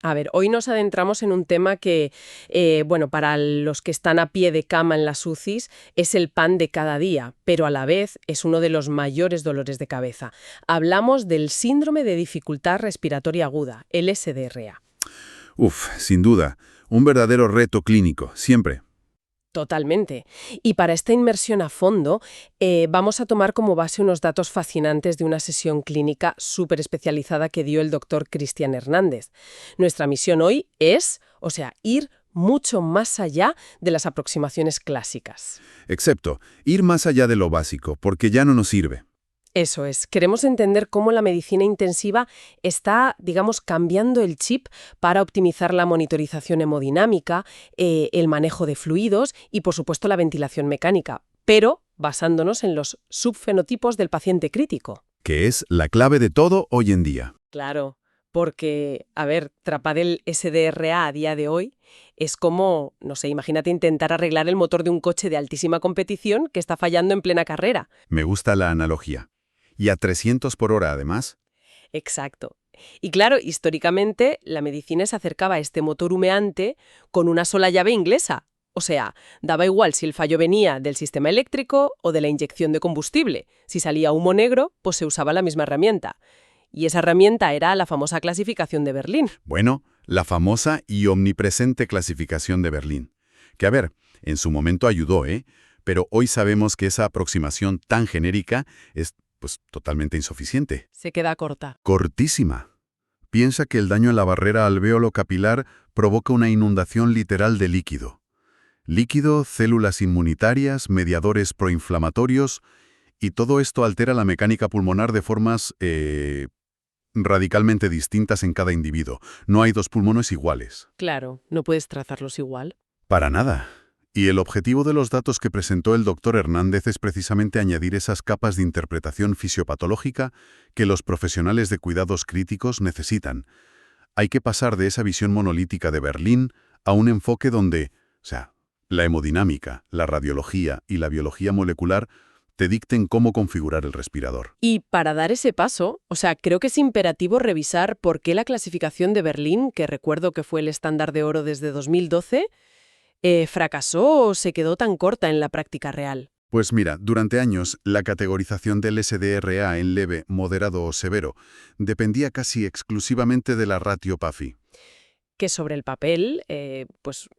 A ver, hoy nos adentramos en un tema que, bueno, para los que están a pie de cama en las UCIs es el pan de cada día, pero a la vez es uno de los mayores dolores de cabeza. Hablamos del síndrome de dificultad respiratoria aguda, el SDRA. Uf, sin duda, un verdadero reto clínico, siempre. Totalmente. Y para esta inmersión a fondo, vamos a tomar como base unos datos fascinantes de una sesión clínica súper especializada que dio el doctor Cristian Hernández. Nuestra misión hoy es, ir mucho más allá de las aproximaciones clásicas. Excepto, ir más allá de lo básico, porque ya no nos sirve. Eso es, queremos entender cómo la medicina intensiva está, digamos, cambiando el chip para optimizar la monitorización hemodinámica, el manejo de fluidos y, por supuesto, la ventilación mecánica, pero basándonos en los subfenotipos del paciente crítico. Que es la clave de todo hoy en día. Claro, porque, a ver, tratar el SDRA a día de hoy es como, no sé, imagínate intentar arreglar el motor de un coche de altísima competición que está fallando en plena carrera. Me gusta la analogía. Y a 300 por hora, además. Exacto. Y claro, históricamente la medicina se acercaba a este motor humeante con una sola llave inglesa. O sea, daba igual si el fallo venía del sistema eléctrico o de la inyección de combustible. Si salía humo negro, pues se usaba la misma herramienta. Y esa herramienta era la famosa clasificación de Berlín. Bueno, la famosa y omnipresente clasificación de Berlín. Que a ver, en su momento ayudó, ¿eh? Pero hoy sabemos que esa aproximación tan genérica es, pues, totalmente insuficiente. Se queda corta. Cortísima. Piensa que el daño en la barrera alvéolo capilar provoca una inundación literal de líquido. Líquido, células inmunitarias, mediadores proinflamatorios, y todo esto altera la mecánica pulmonar de formas radicalmente distintas en cada individuo. No hay dos pulmones iguales. Claro, no puedes trazarlos igual. Para nada. Y el objetivo de los datos que presentó el doctor Hernández es precisamente añadir esas capas de interpretación fisiopatológica que los profesionales de cuidados críticos necesitan. Hay que pasar de esa visión monolítica de Berlín a un enfoque donde, la hemodinámica, la radiología y la biología molecular te dicten cómo configurar el respirador. Y para dar ese paso, creo que es imperativo revisar por qué la clasificación de Berlín, que recuerdo que fue el estándar de oro desde 2012, fracasó o se quedó tan corta en la práctica real. Pues mira, durante años, la categorización del SDRA en leve, moderado o severo dependía casi exclusivamente de la ratio PAFI. Que sobre el papel,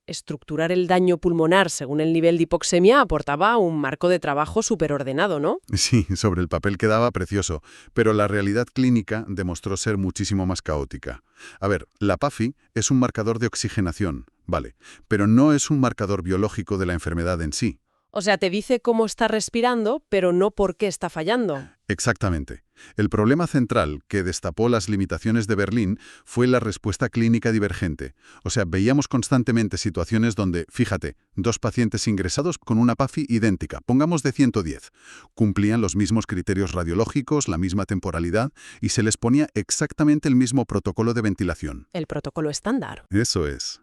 estructurar el daño pulmonar según el nivel de hipoxemia aportaba un marco de trabajo superordenado, ¿no? Sí, sobre el papel quedaba precioso, pero la realidad clínica demostró ser muchísimo más caótica. A ver, la PAFI es un marcador de oxigenación, vale, pero no es un marcador biológico de la enfermedad en sí. O sea, te dice cómo está respirando, pero no por qué está fallando. Exactamente. El problema central que destapó las limitaciones de Berlín fue la respuesta clínica divergente. O sea, veíamos constantemente situaciones donde, fíjate, dos pacientes ingresados con una PAFI idéntica, pongamos de 110, cumplían los mismos criterios radiológicos, la misma temporalidad, y se les ponía exactamente el mismo protocolo de ventilación. El protocolo estándar. Eso es.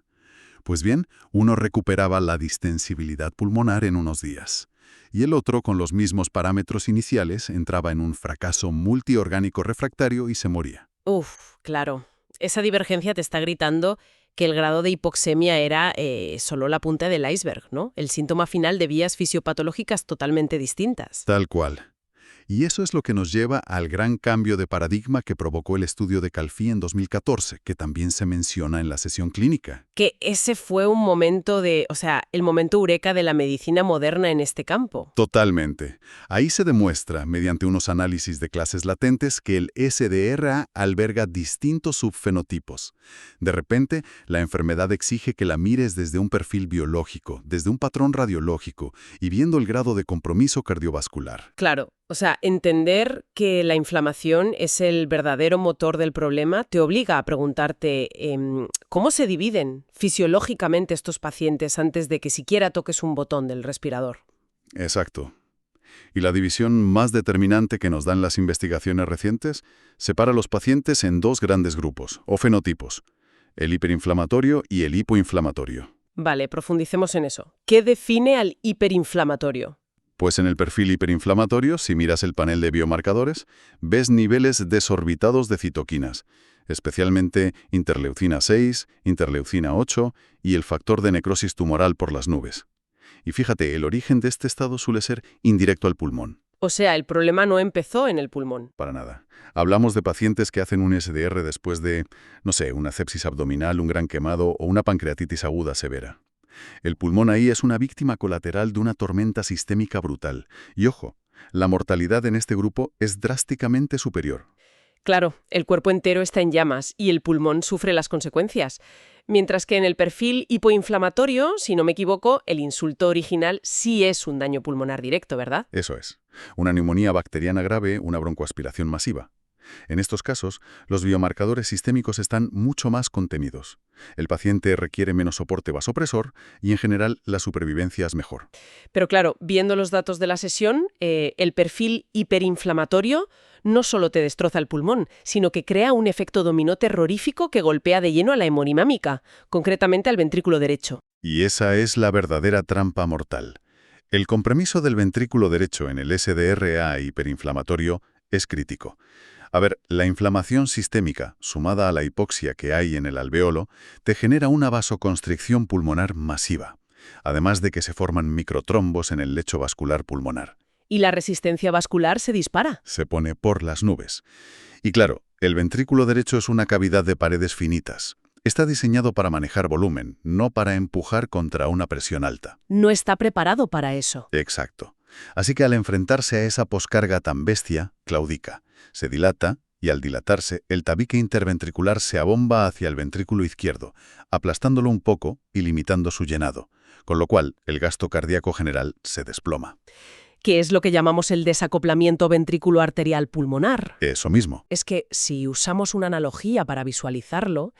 Pues bien, uno recuperaba la distensibilidad pulmonar en unos días, y el otro, con los mismos parámetros iniciales, entraba en un fracaso multiorgánico refractario y se moría. Claro. Esa divergencia te está gritando que el grado de hipoxemia era solo la punta del iceberg, ¿no? El síntoma final de vías fisiopatológicas totalmente distintas. Tal cual. Y eso es lo que nos lleva al gran cambio de paradigma que provocó el estudio de Calfí en 2014, que también se menciona en la sesión clínica. Que ese fue un momento el momento eureka de la medicina moderna en este campo. Totalmente. Ahí se demuestra, mediante unos análisis de clases latentes, que el SDRA alberga distintos subfenotipos. De repente, la enfermedad exige que la mires desde un perfil biológico, desde un patrón radiológico, y viendo el grado de compromiso cardiovascular. Claro. Entender que la inflamación es el verdadero motor del problema te obliga a preguntarte ¿cómo se dividen fisiológicamente estos pacientes antes de que siquiera toques un botón del respirador? Exacto. Y la división más determinante que nos dan las investigaciones recientes separa a los pacientes en dos grandes grupos, o fenotipos, el hiperinflamatorio y el hipoinflamatorio. Vale, profundicemos en eso. ¿Qué define al hiperinflamatorio? Pues en el perfil hiperinflamatorio, si miras el panel de biomarcadores, ves niveles desorbitados de citoquinas. especialmente interleucina 6, interleucina 8 y el factor de necrosis tumoral por las nubes. Y fíjate, el origen de este estado suele ser indirecto al pulmón. O sea, el problema no empezó en el pulmón. Para nada. Hablamos de pacientes que hacen un SDR después de, no sé, una sepsis abdominal, un gran quemado o una pancreatitis aguda severa. El pulmón ahí es una víctima colateral de una tormenta sistémica brutal. Y ojo, la mortalidad en este grupo es drásticamente superior. Claro, el cuerpo entero está en llamas y el pulmón sufre las consecuencias. Mientras que en el perfil hipoinflamatorio, si no me equivoco, el insulto original sí es un daño pulmonar directo, ¿verdad? Eso es. Una neumonía bacteriana grave, una broncoaspiración masiva. En estos casos, los biomarcadores sistémicos están mucho más contenidos. El paciente requiere menos soporte vasopresor y, en general, la supervivencia es mejor. Pero claro, viendo los datos de la sesión, el perfil hiperinflamatorio no solo te destroza el pulmón, sino que crea un efecto dominó terrorífico que golpea de lleno a la hemodinámica, concretamente al ventrículo derecho. Y esa es la verdadera trampa mortal. El compromiso del ventrículo derecho en el SDRA hiperinflamatorio es crítico. A ver, la inflamación sistémica, sumada a la hipoxia que hay en el alveolo, te genera una vasoconstricción pulmonar masiva, además de que se forman microtrombos en el lecho vascular pulmonar. Y la resistencia vascular se dispara. Se pone por las nubes. Y claro, el ventrículo derecho es una cavidad de paredes finitas. Está diseñado para manejar volumen, no para empujar contra una presión alta. No está preparado para eso. Exacto. Así que al enfrentarse a esa poscarga tan bestia, claudica. Se dilata y al dilatarse, el tabique interventricular se abomba hacia el ventrículo izquierdo, aplastándolo un poco y limitando su llenado, con lo cual el gasto cardíaco general se desploma. Que es lo que llamamos el desacoplamiento ventrículo-arterial pulmonar. Eso mismo. Es que si usamos una analogía para visualizarlo,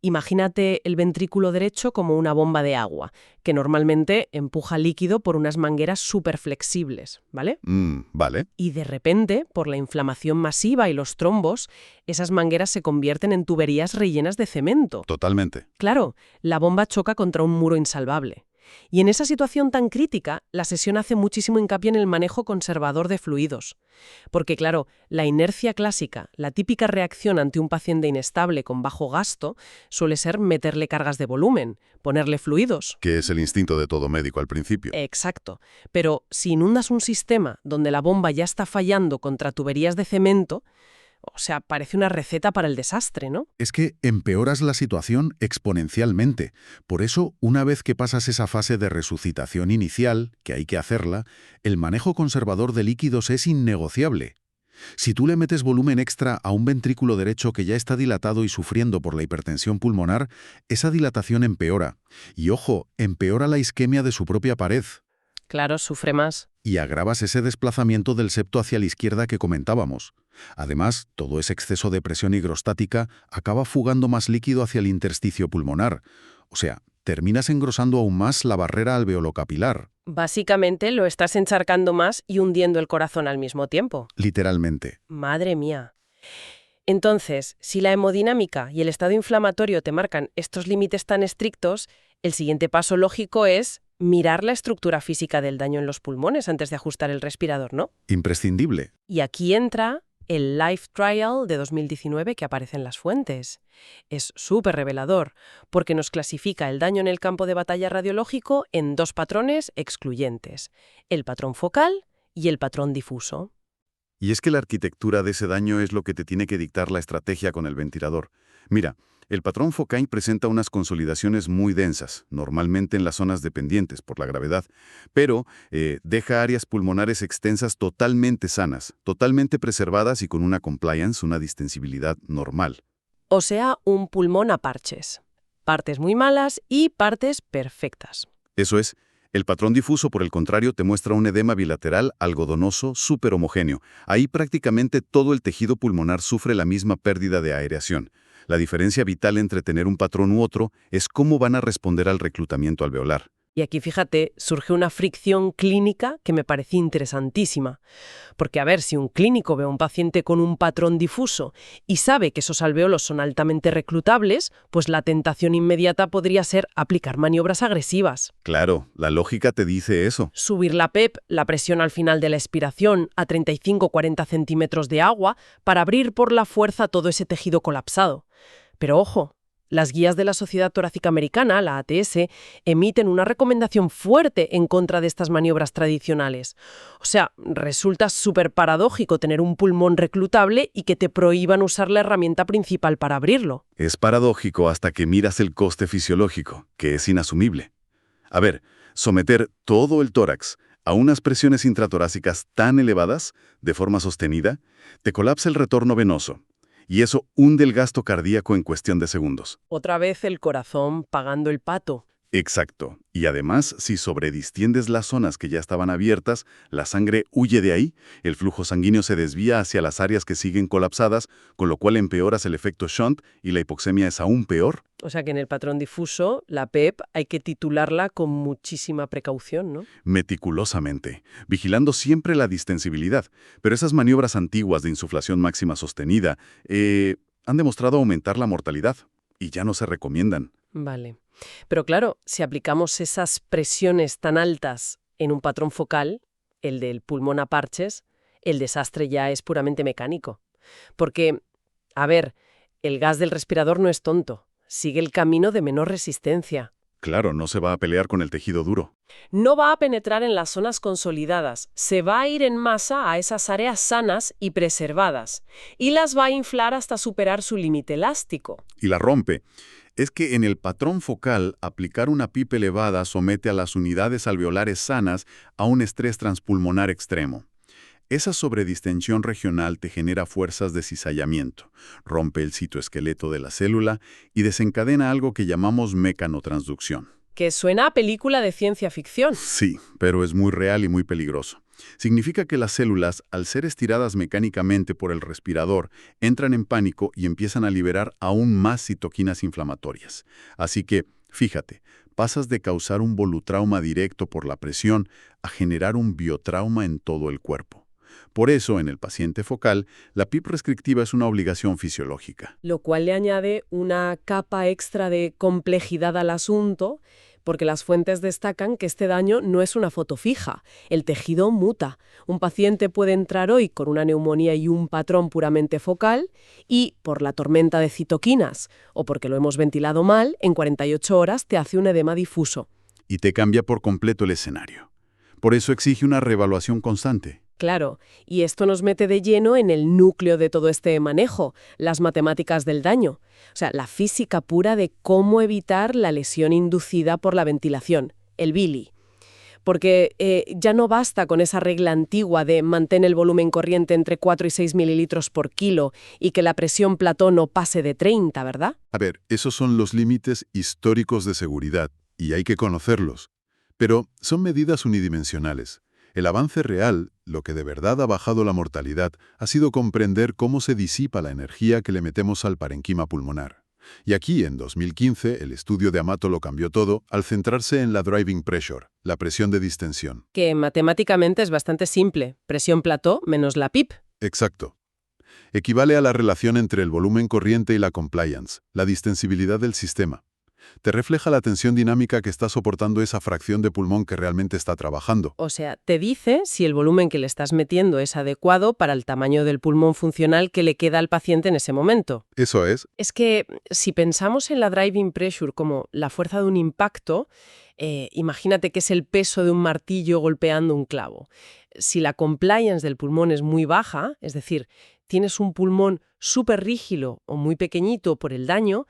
imagínate el ventrículo derecho como una bomba de agua, que normalmente empuja líquido por unas mangueras súper flexibles, ¿vale? Vale. Y de repente, por la inflamación masiva y los trombos, esas mangueras se convierten en tuberías rellenas de cemento. Totalmente. Claro, la bomba choca contra un muro insalvable. Y en esa situación tan crítica, la sesión hace muchísimo hincapié en el manejo conservador de fluidos. Porque claro, la inercia clásica, la típica reacción ante un paciente inestable con bajo gasto, suele ser meterle cargas de volumen, ponerle fluidos. Que es el instinto de todo médico al principio. Exacto. Pero si inundas un sistema donde la bomba ya está fallando contra tuberías de cemento, o sea, parece una receta para el desastre, ¿no? Es que empeoras la situación exponencialmente. Por eso, una vez que pasas esa fase de resucitación inicial, que hay que hacerla, el manejo conservador de líquidos es innegociable. Si tú le metes volumen extra a un ventrículo derecho que ya está dilatado y sufriendo por la hipertensión pulmonar, esa dilatación empeora. Y ojo, empeora la isquemia de su propia pared. Claro, sufre más. Y agravas ese desplazamiento del septo hacia la izquierda que comentábamos. Además, todo ese exceso de presión higrostática acaba fugando más líquido hacia el intersticio pulmonar. O sea, terminas engrosando aún más la barrera alveolocapilar. Básicamente lo estás encharcando más y hundiendo el corazón al mismo tiempo. Literalmente. Madre mía. Entonces, si la hemodinámica y el estado inflamatorio te marcan estos límites tan estrictos, el siguiente paso lógico es mirar la estructura física del daño en los pulmones antes de ajustar el respirador, ¿no? Imprescindible. Y aquí entra el Life Trial de 2019 que aparece en las fuentes. Es súper revelador, porque nos clasifica el daño en el campo de batalla radiológico en dos patrones excluyentes, el patrón focal y el patrón difuso. Y es que la arquitectura de ese daño es lo que te tiene que dictar la estrategia con el ventilador. Mira, el patrón focal presenta unas consolidaciones muy densas, normalmente en las zonas dependientes por la gravedad, pero deja áreas pulmonares extensas totalmente sanas, totalmente preservadas y con una compliance, una distensibilidad normal. O sea, un pulmón a parches. Partes muy malas y partes perfectas. Eso es. El patrón difuso, por el contrario, te muestra un edema bilateral algodonoso súper homogéneo. Ahí prácticamente todo el tejido pulmonar sufre la misma pérdida de aireación. La diferencia vital entre tener un patrón u otro es cómo van a responder al reclutamiento alveolar. Y aquí, fíjate, surge una fricción clínica que me parecía interesantísima. Porque, a ver, si un clínico ve a un paciente con un patrón difuso y sabe que esos alvéolos son altamente reclutables, pues la tentación inmediata podría ser aplicar maniobras agresivas. Claro, la lógica te dice eso. Subir la PEP, la presión al final de la expiración, a 35-40 centímetros de agua para abrir por la fuerza todo ese tejido colapsado. Pero ojo, las guías de la Sociedad Torácica Americana, la ATS, emiten una recomendación fuerte en contra de estas maniobras tradicionales. O sea, resulta súper paradójico tener un pulmón reclutable y que te prohíban usar la herramienta principal para abrirlo. Es paradójico hasta que miras el coste fisiológico, que es inasumible. A ver, someter todo el tórax a unas presiones intratorácicas tan elevadas, de forma sostenida, te colapsa el retorno venoso. Y eso hunde el gasto cardíaco en cuestión de segundos. Otra vez el corazón pagando el pato. Exacto. Y además, si sobredistiendes las zonas que ya estaban abiertas, la sangre huye de ahí, el flujo sanguíneo se desvía hacia las áreas que siguen colapsadas, con lo cual empeoras el efecto shunt y la hipoxemia es aún peor. O sea que en el patrón difuso, la PEP hay que titularla con muchísima precaución, ¿no? Meticulosamente, vigilando siempre la distensibilidad. Pero esas maniobras antiguas de insuflación máxima sostenida han demostrado aumentar la mortalidad y ya no se recomiendan. Vale. Pero claro, si aplicamos esas presiones tan altas en un patrón focal, el del pulmón a parches, el desastre ya es puramente mecánico. Porque, a ver, el gas del respirador no es tonto. Sigue el camino de menor resistencia. Claro, no se va a pelear con el tejido duro. No va a penetrar en las zonas consolidadas, se va a ir en masa a esas áreas sanas y preservadas, y las va a inflar hasta superar su límite elástico. Y la rompe. Es que en el patrón focal, aplicar una PIP elevada somete a las unidades alveolares sanas a un estrés transpulmonar extremo. Esa sobredistensión regional te genera fuerzas de cizallamiento, rompe el citoesqueleto de la célula y desencadena algo que llamamos mecanotransducción. Que suena a película de ciencia ficción. Sí, pero es muy real y muy peligroso. Significa que las células, al ser estiradas mecánicamente por el respirador, entran en pánico y empiezan a liberar aún más citoquinas inflamatorias. Así que, fíjate, pasas de causar un volutrauma directo por la presión a generar un biotrauma en todo el cuerpo. Por eso, en el paciente focal, la PIP restrictiva es una obligación fisiológica. Lo cual le añade una capa extra de complejidad al asunto, porque las fuentes destacan que este daño no es una foto fija, el tejido muta. Un paciente puede entrar hoy con una neumonía y un patrón puramente focal y, por la tormenta de citoquinas o porque lo hemos ventilado mal, en 48 horas te hace un edema difuso. Y te cambia por completo el escenario. Por eso exige una reevaluación constante. Claro, y esto nos mete de lleno en el núcleo de todo este manejo, las matemáticas del daño. O sea, la física pura de cómo evitar la lesión inducida por la ventilación, el BILI. Porque ya no basta con esa regla antigua de mantén el volumen corriente entre 4 y 6 mililitros por kilo y que la presión plató no pase de 30, ¿verdad? A ver, esos son los límites históricos de seguridad, y hay que conocerlos. Pero son medidas unidimensionales. El avance real, lo que de verdad ha bajado la mortalidad, ha sido comprender cómo se disipa la energía que le metemos al parenquima pulmonar. Y aquí, en 2015, el estudio de Amato lo cambió todo al centrarse en la driving pressure, la presión de distensión. Que matemáticamente es bastante simple. Presión plató menos la PIP. Exacto. Equivale a la relación entre el volumen corriente y la compliance, la distensibilidad del sistema. Te refleja la tensión dinámica que está soportando esa fracción de pulmón que realmente está trabajando. O sea, te dice si el volumen que le estás metiendo es adecuado para el tamaño del pulmón funcional que le queda al paciente en ese momento. Eso es. Es que si pensamos en la driving pressure como la fuerza de un impacto, imagínate que es el peso de un martillo golpeando un clavo. Si la compliance del pulmón es muy baja, es decir, tienes un pulmón súper rígido o muy pequeñito por el daño,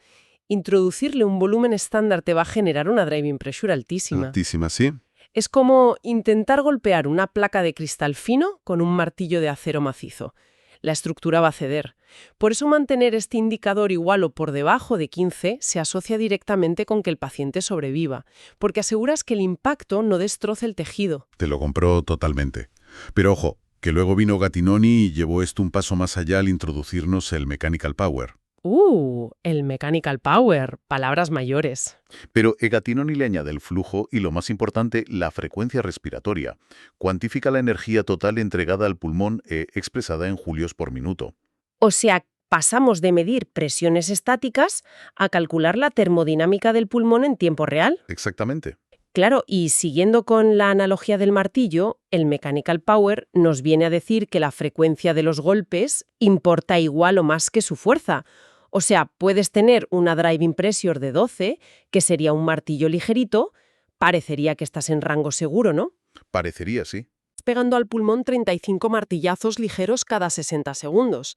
introducirle un volumen estándar te va a generar una driving pressure altísima. Altísima, sí. Es como intentar golpear una placa de cristal fino con un martillo de acero macizo. La estructura va a ceder. Por eso mantener este indicador igual o por debajo de 15 se asocia directamente con que el paciente sobreviva, porque aseguras que el impacto no destroce el tejido. Te lo compró totalmente. Pero ojo, que luego vino Gattinoni y llevó esto un paso más allá al introducirnos el Mechanical Power. El mechanical power, palabras mayores. Pero Egatinoni le añade el flujo y, lo más importante, la frecuencia respiratoria. Cuantifica la energía total entregada al pulmón expresada en julios por minuto. O sea, pasamos de medir presiones estáticas a calcular la termodinámica del pulmón en tiempo real. Exactamente. Claro, y siguiendo con la analogía del martillo, el mechanical power nos viene a decir que la frecuencia de los golpes importa igual o más que su fuerza. O sea, puedes tener una driving pressure de 12, que sería un martillo ligerito, parecería que estás en rango seguro, ¿no? Parecería, sí. Pegando al pulmón 35 martillazos ligeros cada 60 segundos.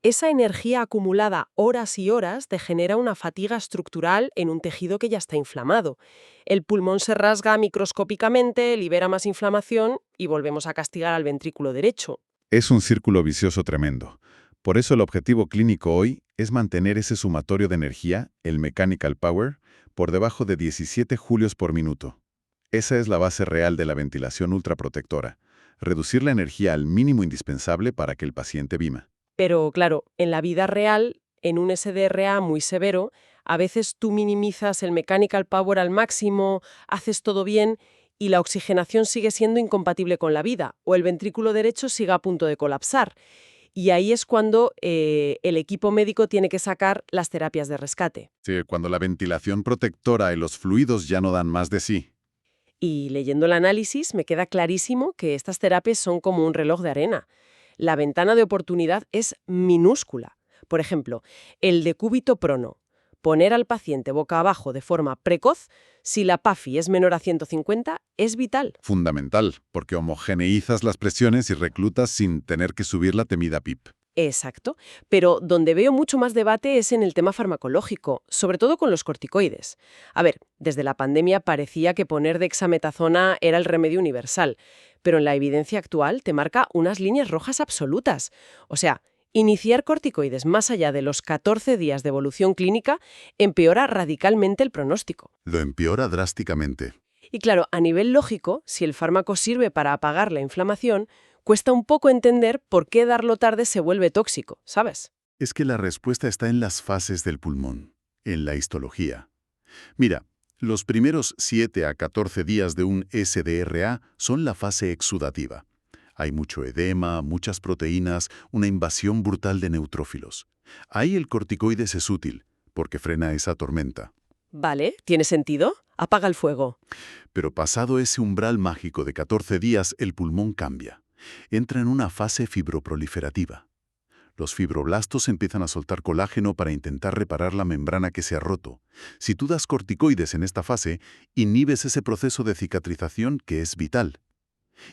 Esa energía acumulada horas y horas te genera una fatiga estructural en un tejido que ya está inflamado. El pulmón se rasga microscópicamente, libera más inflamación y volvemos a castigar al ventrículo derecho. Es un círculo vicioso tremendo. Por eso el objetivo clínico hoy es mantener ese sumatorio de energía, el mechanical power, por debajo de 17 julios por minuto. Esa es la base real de la ventilación ultraprotectora, reducir la energía al mínimo indispensable para que el paciente vima. Pero claro, en la vida real, en un SDRA muy severo, a veces tú minimizas el mechanical power al máximo, haces todo bien y la oxigenación sigue siendo incompatible con la vida, o el ventrículo derecho sigue a punto de colapsar. Y ahí es cuando el equipo médico tiene que sacar las terapias de rescate. Sí, cuando la ventilación protectora y los fluidos ya no dan más de sí. Y leyendo el análisis me queda clarísimo que estas terapias son como un reloj de arena. La ventana de oportunidad es minúscula. Por ejemplo, el decúbito prono. Poner al paciente boca abajo de forma precoz, si la PAFI es menor a 150, es vital. Fundamental, porque homogeneizas las presiones y reclutas sin tener que subir la temida PIP. Exacto, pero donde veo mucho más debate es en el tema farmacológico, sobre todo con los corticoides. A ver, desde la pandemia parecía que poner dexametasona era el remedio universal, pero en la evidencia actual te marca unas líneas rojas absolutas. O sea, iniciar corticoides más allá de los 14 días de evolución clínica empeora radicalmente el pronóstico. Lo empeora drásticamente. Y claro, a nivel lógico, si el fármaco sirve para apagar la inflamación, cuesta un poco entender por qué darlo tarde se vuelve tóxico, ¿sabes? Es que la respuesta está en las fases del pulmón, en la histología. Mira, los primeros 7 a 14 días de un SDRA son la fase exudativa. Hay mucho edema, muchas proteínas, una invasión brutal de neutrófilos. Ahí el corticoides es útil, porque frena esa tormenta. Vale, ¿tiene sentido? Apaga el fuego. Pero pasado ese umbral mágico de 14 días, el pulmón cambia. Entra en una fase fibroproliferativa. Los fibroblastos empiezan a soltar colágeno para intentar reparar la membrana que se ha roto. Si tú das corticoides en esta fase, inhibes ese proceso de cicatrización que es vital.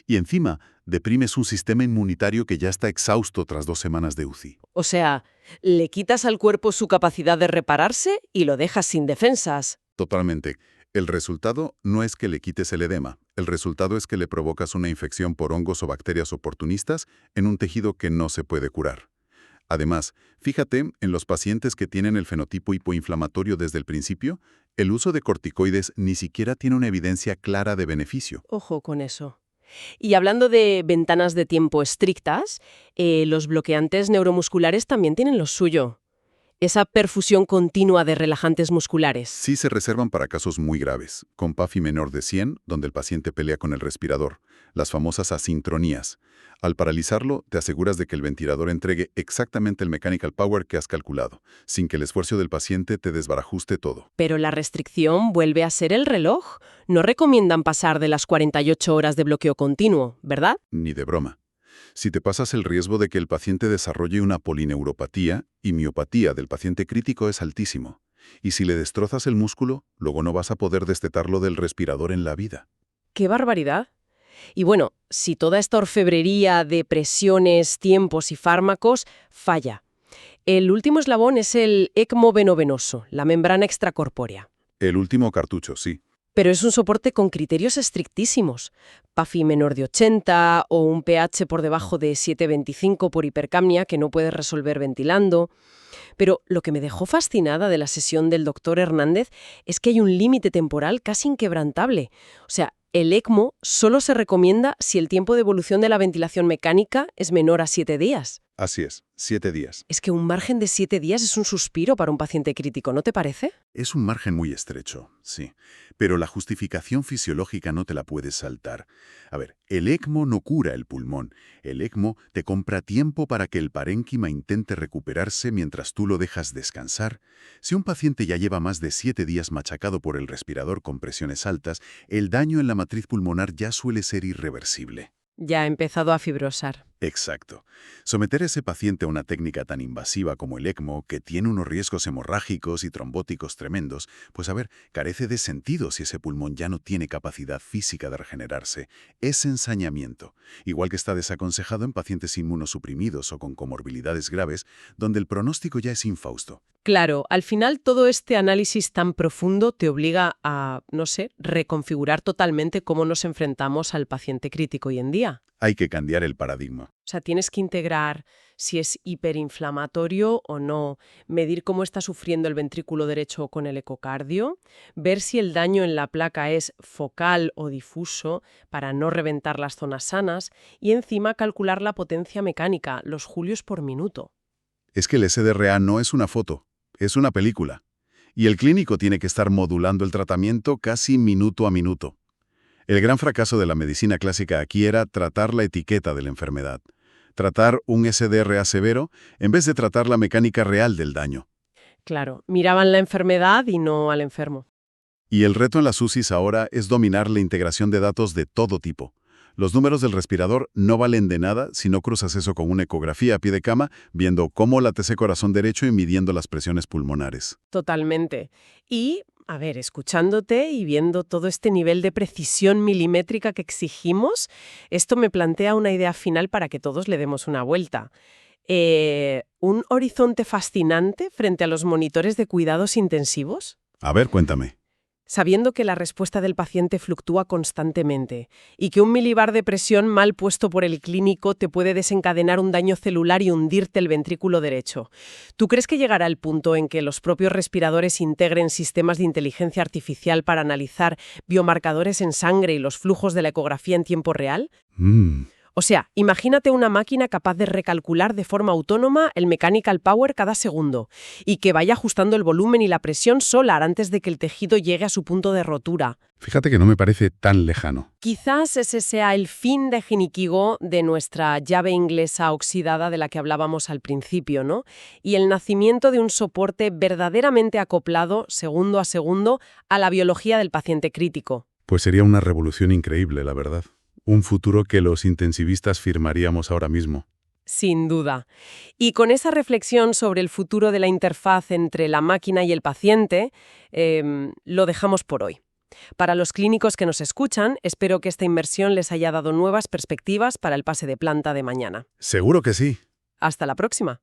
Y encima, deprimes un sistema inmunitario que ya está exhausto tras 2 semanas de UCI. O sea, le quitas al cuerpo su capacidad de repararse y lo dejas sin defensas. Totalmente. El resultado no es que le quites el edema. El resultado es que le provocas una infección por hongos o bacterias oportunistas en un tejido que no se puede curar. Además, fíjate, en los pacientes que tienen el fenotipo hipoinflamatorio desde el principio, el uso de corticoides ni siquiera tiene una evidencia clara de beneficio. Ojo con eso. Y hablando de ventanas de tiempo estrictas, los bloqueantes neuromusculares también tienen lo suyo. Esa perfusión continua de relajantes musculares. Sí se reservan para casos muy graves, con PAFI menor de 100, donde el paciente pelea con el respirador, las famosas asincronías. Al paralizarlo, te aseguras de que el ventilador entregue exactamente el mechanical power que has calculado, sin que el esfuerzo del paciente te desbarajuste todo. Pero la restricción vuelve a ser el reloj. No recomiendan pasar de las 48 horas de bloqueo continuo, ¿verdad? Ni de broma. Si te pasas el riesgo de que el paciente desarrolle una polineuropatía y miopatía del paciente crítico es altísimo. Y si le destrozas el músculo, luego no vas a poder destetarlo del respirador en la vida. ¡Qué barbaridad! Y bueno, si toda esta orfebrería de presiones, tiempos y fármacos falla, el último eslabón es el ECMO venovenoso, la membrana extracorpórea. El último cartucho, sí. Pero es un soporte con criterios estrictísimos. PAFI menor de 80 o un pH por debajo de 7,25 por hipercapnia que no puedes resolver ventilando. Pero lo que me dejó fascinada de la sesión del doctor Hernández es que hay un límite temporal casi inquebrantable. O sea, el ECMO solo se recomienda si el tiempo de evolución de la ventilación mecánica es menor a 7 días. Así es, 7 días. Es que un margen de 7 días es un suspiro para un paciente crítico, ¿no te parece? Es un margen muy estrecho, sí. Pero la justificación fisiológica no te la puedes saltar. A ver, el ECMO no cura el pulmón. El ECMO te compra tiempo para que el parénquima intente recuperarse mientras tú lo dejas descansar. Si un paciente ya lleva más de 7 días machacado por el respirador con presiones altas, el daño en la matriz pulmonar ya suele ser irreversible. Ya ha empezado a fibrosar. Exacto. Someter a ese paciente a una técnica tan invasiva como el ECMO, que tiene unos riesgos hemorrágicos y trombóticos tremendos, pues a ver, carece de sentido si ese pulmón ya no tiene capacidad física de regenerarse. Es ensañamiento, igual que está desaconsejado en pacientes inmunosuprimidos o con comorbilidades graves, donde el pronóstico ya es infausto. Claro, al final todo este análisis tan profundo te obliga a, no sé, reconfigurar totalmente cómo nos enfrentamos al paciente crítico hoy en día. Hay que cambiar el paradigma. O sea, tienes que integrar si es hiperinflamatorio o no, medir cómo está sufriendo el ventrículo derecho con el ecocardio, ver si el daño en la placa es focal o difuso para no reventar las zonas sanas y encima calcular la potencia mecánica, los julios por minuto. Es que el SDRA no es una foto, es una película. Y el clínico tiene que estar modulando el tratamiento casi minuto a minuto. El gran fracaso de la medicina clásica aquí era tratar la etiqueta de la enfermedad. Tratar un SDRA severo en vez de tratar la mecánica real del daño. Claro, miraban la enfermedad y no al enfermo. Y el reto en las UCIs ahora es dominar la integración de datos de todo tipo. Los números del respirador no valen de nada si no cruzas eso con una ecografía a pie de cama, viendo cómo late ese corazón derecho y midiendo las presiones pulmonares. Totalmente. Y, a ver, escuchándote y viendo todo este nivel de precisión milimétrica que exigimos, esto me plantea una idea final para que todos le demos una vuelta. ¿Un horizonte fascinante frente a los monitores de cuidados intensivos? A ver, cuéntame. Sabiendo que la respuesta del paciente fluctúa constantemente y que un milibar de presión mal puesto por el clínico te puede desencadenar un daño celular y hundirte el ventrículo derecho. ¿Tú crees que llegará el punto en que los propios respiradores integren sistemas de inteligencia artificial para analizar biomarcadores en sangre y los flujos de la ecografía en tiempo real? O sea, imagínate una máquina capaz de recalcular de forma autónoma el mechanical power cada segundo y que vaya ajustando el volumen y la presión sola antes de que el tejido llegue a su punto de rotura. Fíjate que no me parece tan lejano. Quizás ese sea el fin de Jinikigo, de nuestra llave inglesa oxidada de la que hablábamos al principio, ¿no? Y el nacimiento de un soporte verdaderamente acoplado, segundo a segundo, a la biología del paciente crítico. Pues sería una revolución increíble, la verdad. Un futuro que los intensivistas firmaríamos ahora mismo. Sin duda. Y con esa reflexión sobre el futuro de la interfaz entre la máquina y el paciente, lo dejamos por hoy. Para los clínicos que nos escuchan, espero que esta inmersión les haya dado nuevas perspectivas para el pase de planta de mañana. Seguro que sí. Hasta la próxima.